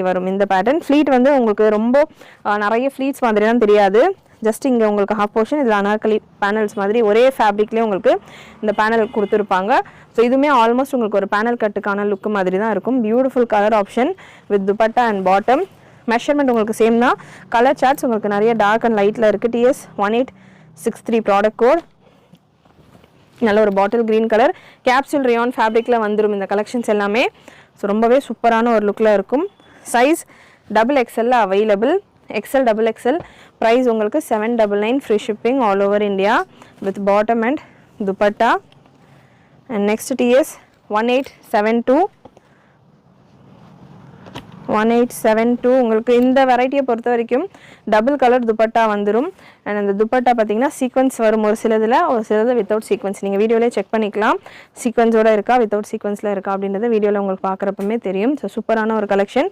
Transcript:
வரும் இந்த pattern. Pleat வந்து உங்களுக்கு ரொம்ப நிறைய ஃப்ளீட்ஸ் மாதிரிலாம் தெரியாது. ஜஸ்ட் இங்கே உங்களுக்கு ஹாஃப் போர்ஷன், இதில் அனார்கலி பேனல்ஸ் மாதிரி ஒரே ஃபேப்ரிக்லேயே உங்களுக்கு இந்த பேனல் கொடுத்துருப்பாங்க. ஸோ இதுவுமே ஆல்மோஸ்ட் உங்களுக்கு ஒரு பேனல் கட்டுக்கான லுக் மாதிரி தான் இருக்கும். Beautiful colour option with dupatta and bottom. Measurement உங்களுக்கு சேம் தான். கலர் சார்ட்ஸ் உங்களுக்கு நிறைய டார்க் அண்ட் லைட்டில் இருக்குது. TS 1863 product code. நல்ல ஒரு bottle green colour capsule rayon ஃபேப்ரிக்கில் வந்துடும் இந்த கலெக்ஷன்ஸ் எல்லாமே. ஸோ ரொம்பவே சூப்பரான ஒரு லுக்கில் இருக்கும். Size XXL available. XL XXL. Price உங்களுக்கு 799. Free shipping all over India with bottom and dupatta. And next TS 1872 உங்களுக்கு இந்த வெரைட்டியை பொறுத்த வரைக்கும் டபுள் கலர் துப்பட்டா வந்துடும். அண்ட் அந்த துப்பட்டா பார்த்தீங்கன்னா சீக்வன்ஸ் வரும் ஒரு சிலதில் வித்தவுட் சீக்வன்ஸ். நீங்கள் வீடியோலேயே செக் பண்ணிக்கலாம் சீக்வன்ஸோடு இருக்கா வித்தவுட் சீக்வன்ஸில் இருக்கா அப்படின்றத வீடியோவில் உங்களுக்கு பார்க்குறப்பமே தெரியும். ஸோ சூப்பரான ஒரு கலெக்ஷன்.